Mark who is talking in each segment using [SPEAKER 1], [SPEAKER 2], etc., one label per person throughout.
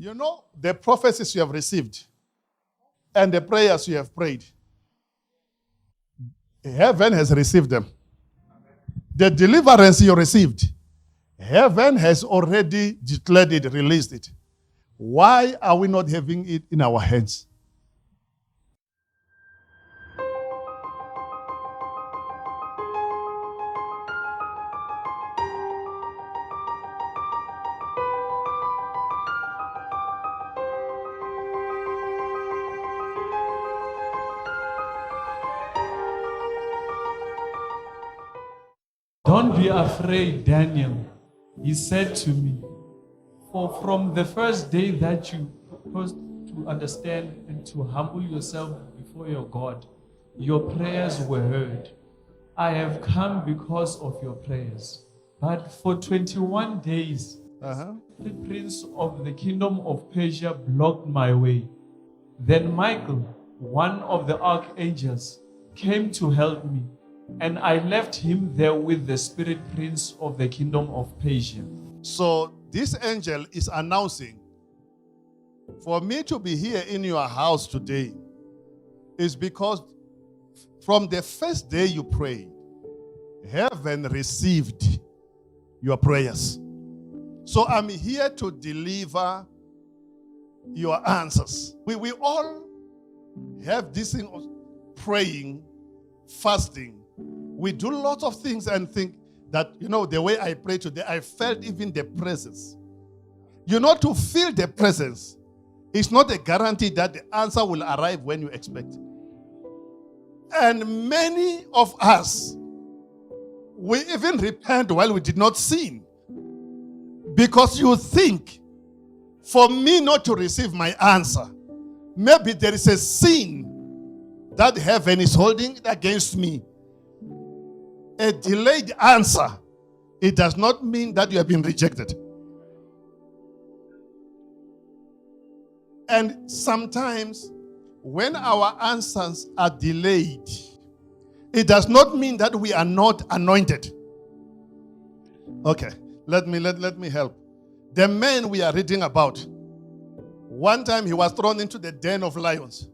[SPEAKER 1] You know, the prophecies you have received and the prayers you have prayed, heaven has received them. The deliverance you received, heaven has already declared it, released it. Why are we not having it in our hands?
[SPEAKER 2] Don't be afraid, Daniel. He said to me, for from the first day that you proposed to understand and to humble yourself before your God, your prayers were heard. I have come because of your prayers. But for 21 days, the prince of the kingdom of Persia blocked my way. Then Michael, one of the archangels, came to help me, and I left him there with the spirit prince of the kingdom of Persia.
[SPEAKER 1] So this angel is announcing, for me to be here in your house today is because from the first day you prayed, heaven received your prayers. So I'm here to deliver your answers. We all have this thing of praying, fasting. We do lots of things and think that, the way I pray today, I felt even the presence. To feel the presence is not a guarantee that the answer will arrive when you expect. And many of us, we even repent while we did not sin. Because you think, for me not to receive my answer, maybe there is a sin that heaven is holding against me. A delayed answer, it does not mean that you have been rejected. And sometimes, when our answers are delayed, it does not mean that we are not anointed. Okay, let me help. The man we are reading about, one time he was thrown into the den of lions.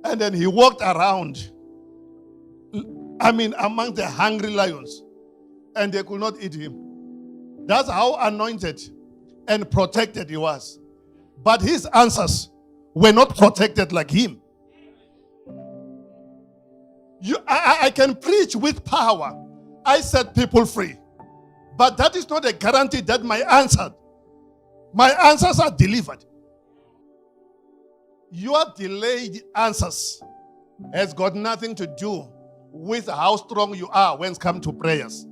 [SPEAKER 1] And then he walked around, among the hungry lions. And they could not eat him. That's how anointed and protected he was. But his answers were not protected like him. I can preach with power. I set people free. But that is not a guarantee that my answers are delivered. Your delayed answers has got nothing to do with how strong you are when it comes to prayers.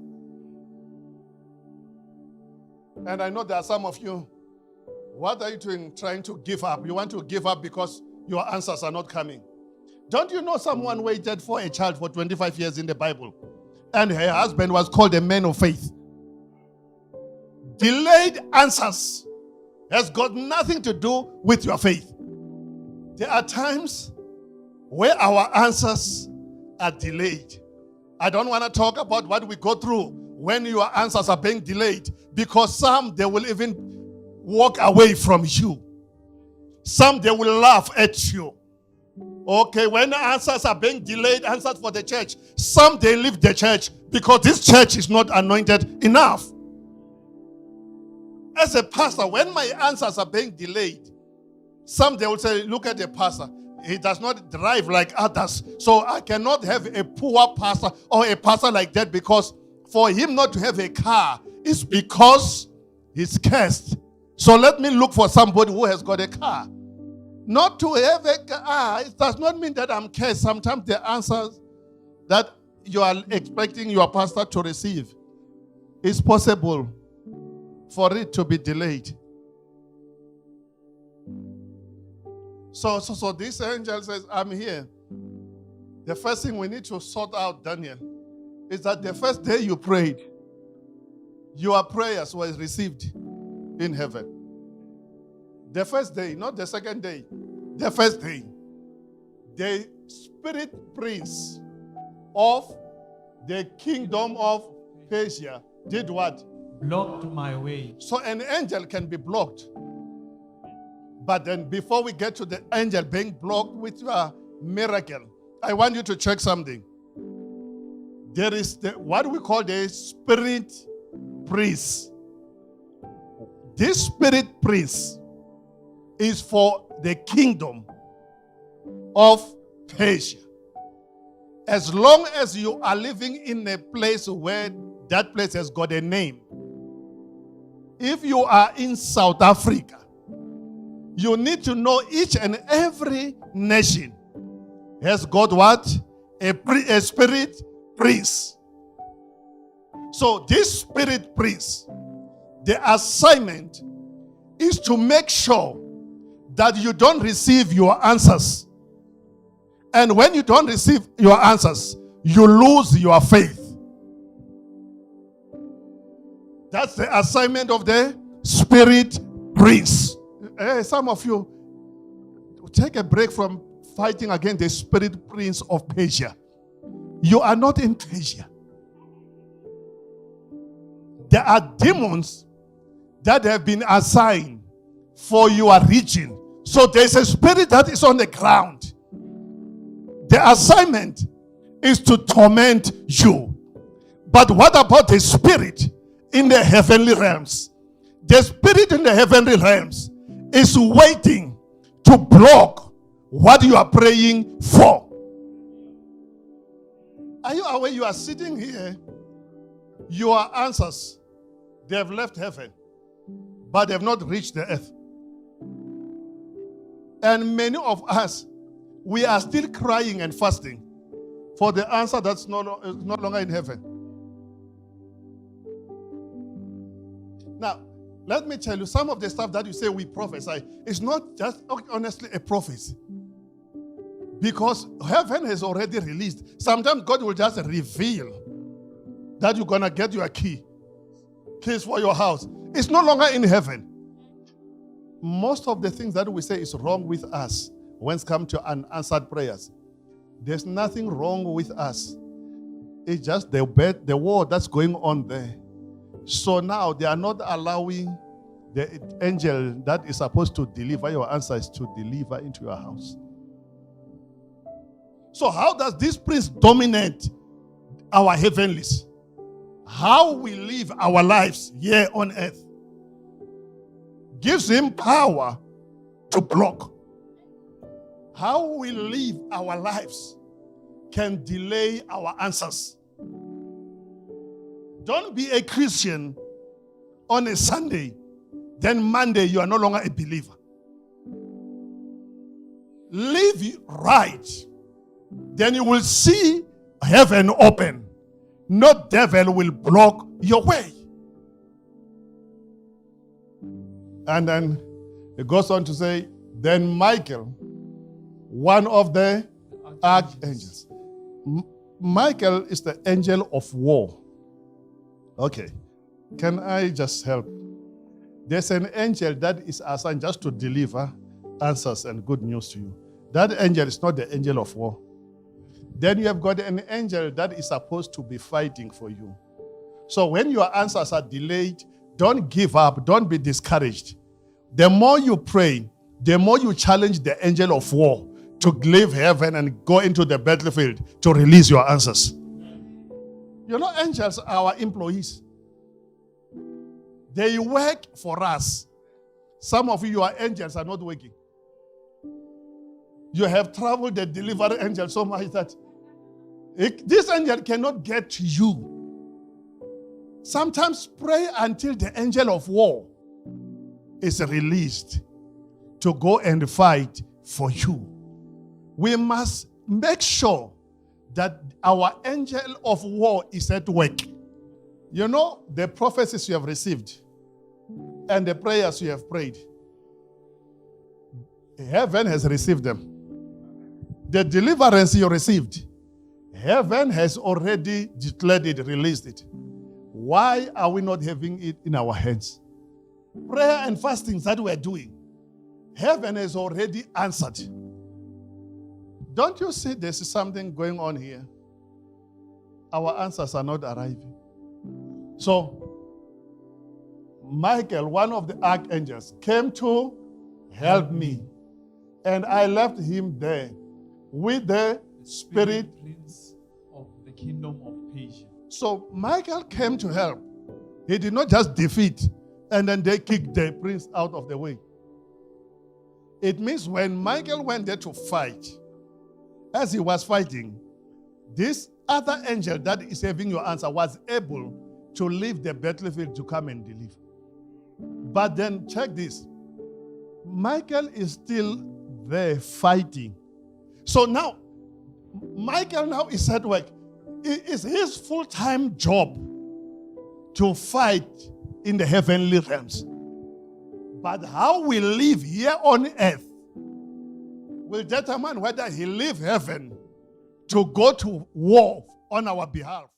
[SPEAKER 1] And I know there are some of you, what are you doing trying to give up? You want to give up because your answers are not coming. Don't you know someone waited for a child for 25 years in the Bible, and her husband was called a man of faith? Delayed answers has got nothing to do with your faith. There are times where our answers are delayed. I don't want to talk about what we go through when your answers are being delayed, because some, they will even walk away from you. Some, they will laugh at you. Okay, when the answers are being delayed, answers for the church, some, they leave the church because this church is not anointed enough. As a pastor, when my answers are being delayed, some, they will say, look at the pastor. He does not drive like others. So I cannot have a poor pastor or a pastor like that, because for him not to have a car is because he's cursed. So let me look for somebody who has got a car. Not to have a car, it does not mean that I'm cursed. Sometimes the answers that you are expecting your pastor to receive, it's possible for it to be delayed. So this angel says, I'm here. The first thing we need to sort out, Daniel, is that the first day you prayed, your prayers were received in heaven. The first day, not the second day. The first day. The spirit prince of the kingdom of Persia did what?
[SPEAKER 2] Blocked my way.
[SPEAKER 1] So an angel can be blocked. But then before we get to the angel being blocked with your miracle, I want you to check something. There is what we call the spirit prince. This spirit prince is for the kingdom of Persia. As long as you are living in a place where that place has got a name. If you are in South Africa, you need to know each and every nation has got what? A spirit prince. So this spirit prince, the assignment is to make sure that you don't receive your answers. And when you don't receive your answers, you lose your faith. That's the assignment of the spirit prince. Some of you take a break from fighting against the spirit prince of Persia. You are not in Persia. There are demons that have been assigned for your region. So there's a spirit that is on the ground. The assignment is to torment you. But what about the spirit in the heavenly realms? The spirit in the heavenly realms is waiting to block what you are praying for. Are you aware you are sitting here? Your answers, they have left heaven, but they have not reached the earth. And many of us, we are still crying and fasting for the answer that's no longer in heaven. Now, let me tell you, some of the stuff that you say we prophesy is not just honestly a prophecy. Because heaven has already released. Sometimes God will just reveal that you're going to get your keys for your house. It's no longer in heaven. Most of the things that we say is wrong with us when it comes to unanswered prayers. There's nothing wrong with us. It's just the war that's going on there. So now they are not allowing the angel that is supposed to deliver your answers to deliver into your house. So how does this prince dominate our heavenlies? How we live our lives here on earth gives him power to block. How we live our lives can delay our answers. Don't be a Christian on a Sunday, then Monday you are no longer a believer. Live right, then you will see heaven open. No devil will block your way. And then it goes on to say, then Michael, one of the archangels. Michael is the angel of war. Okay. Can I just help? There's an angel that is assigned just to deliver answers and good news to you. That angel is not the angel of war. Then you have got an angel that is supposed to be fighting for you. So when your answers are delayed, don't give up. Don't be discouraged. The more you pray, the more you challenge the angel of war to leave heaven and go into the battlefield to release your answers. You know, angels are our employees. They work for us. Some of you, your angels are not working. You have traveled the delivery angel so much that this angel cannot get to you. Sometimes pray until the angel of war is released to go and fight for you. We must make sure that our angel of war is at work. You know, the prophecies you have received and the prayers you have prayed, heaven has received them. The deliverance you received, heaven has already declared it, released it. Why are we not having it in our hands? Prayer and fastings that we're doing, heaven has already answered. Don't you see there's something going on here? Our answers are not arriving. So, Michael, one of the archangels, came to help me. And I left him there with the spirit.
[SPEAKER 2] Prince of the kingdom of Persia.
[SPEAKER 1] So Michael came to help. He did not just defeat and then they kicked the prince out of the way. It means when Michael went there to fight, as he was fighting, this other angel that is having your answer was able to leave the battlefield to come and deliver. But then check this. Michael is still there fighting. So now, Michael now is at work. It is his full-time job to fight in the heavenly realms. But how we live here on earth will determine whether he leave heaven to go to war on our behalf.